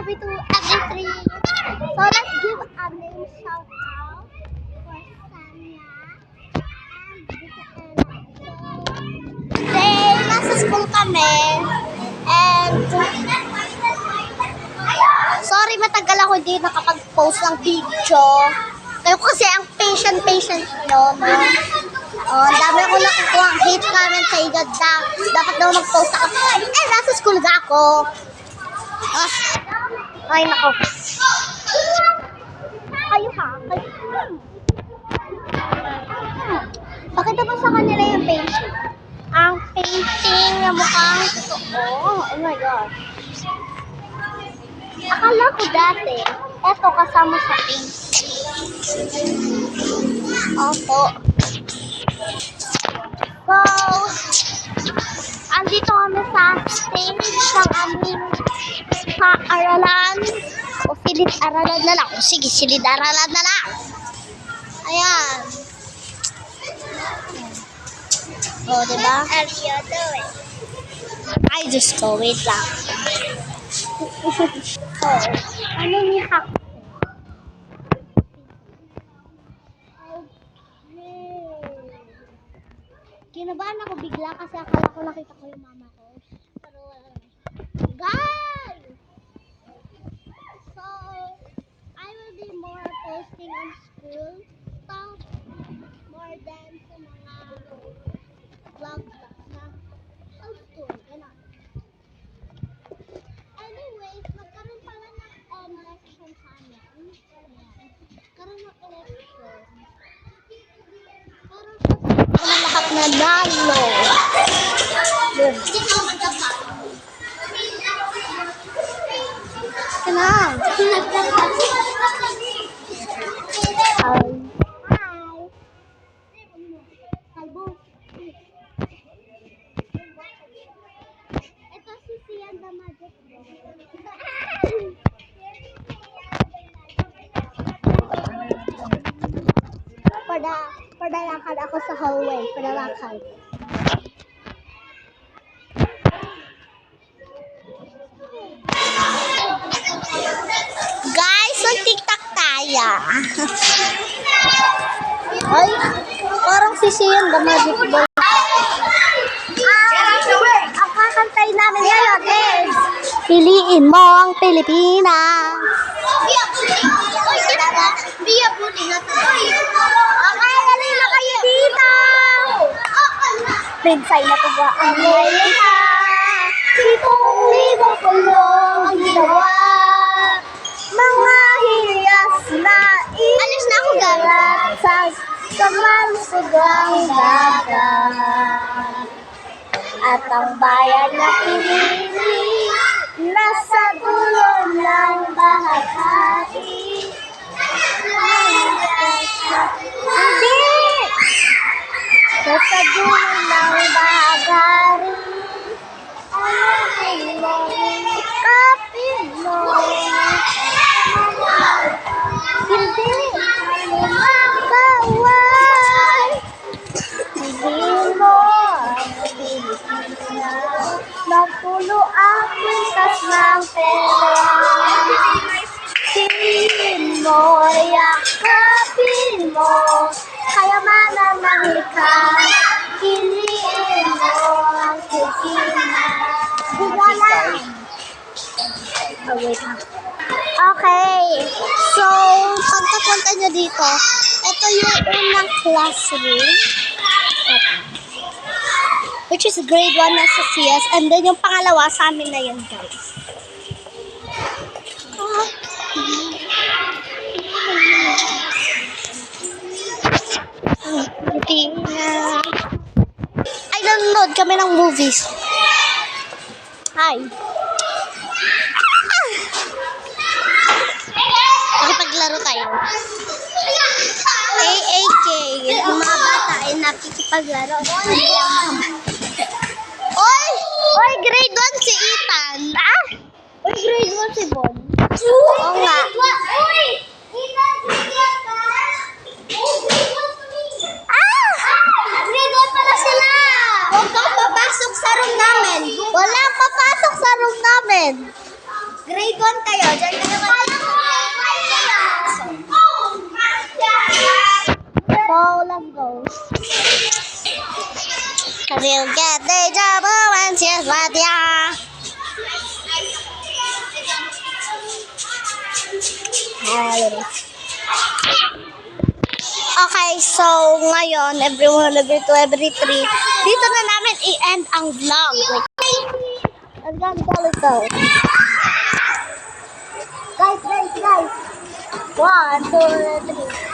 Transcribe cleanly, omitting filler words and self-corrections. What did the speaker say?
every 2, every 3. So let's give a name shout out for Sanya and Micaela. So today, nasa school kami. And sorry matagal ako hindi nakapag-post ng video. Kayo kasi ang patient nyo, no? Ang dami ako nakukuha ang hate comment sa igad na dapat daw mag-post ako. Eh, nasa school ga ako. Ay, nako. Kayo ha? Pakita mo sa kanila yung painting. Ang painting na mukhang totoo. Oh my God. Akala ko dati, eto kasama sa painting. Opo. So, andito kami sa stage ng aming paaralan o silid-aralan na lang. O sige, silid-aralan na lang. Ayan. O, diba? Ay, just go. Wait lang. So, ano ni Hak? Kinabahan ako bigla kasi akala ko nakita ko yung mama ko. Pero wala na. Guys! So, I will be more posting on school stuff more than sa mga vlogs na sa school. Ganun. Anyways, magkaroon pala ng election sa amin. Karoon ng election. Parang kasi lahat na nalo. Yun. Kenang. Hi. Kalbo. Ito si Sian the Magic Padalakad ako sa hallway. Padalakad. Guys, mag-tiktok tayo. Ay, parang si Sian the Magic Ball. Ang kakantay namin ngayon is Piliin mo ang Pilipinas. Okay, dali na kayo dito. Prinsay na tuwa ang Amerika. 7,000 pulo ang ginawa. Mga hiyas na alis na ako galat sa malusugang dagat. At ang bayan na pinili nasa dulo ng bahagati. Hindi! Nasa dulo ng bahagari. Alamin mo, kapin mo. Hindi makawal. Hindi mo ang Pilipinas. Magpulo ang kwintas ng pera. Piliin mo, yakapin mo. Kayamanan ng likas. Piliin mo ang Pilipinas. Wala. Oh, wait lang. Okay. So, pagkapunta nyo dito, ito yung unang classroom. Which is grade 1 na sa CS. And then yung pangalawa sa amin na yun, guys. Ay, nanonood kami ng movies. Hi. Nakipaglaro tayo. AAK. Yung mga bata ay nakikipaglaro. Oy! Oy, grade 1 si Ethan. Ah? Oy, grade 1 si Bon. Oo nga. Oy! Ethan, ah! Grade 1 pala sila. Huwag kang papasok sa room namin. Walang papasok sa room namin. Grade 1 kayo. Diyan kayo So, let's go. Cause you'll get deja vu when she's with ya. Okay, so ngayon, everyone, every 2, every 3, dito na namin i-end ang vlog. Let's go, let's go. Guys. 1, 2, 3.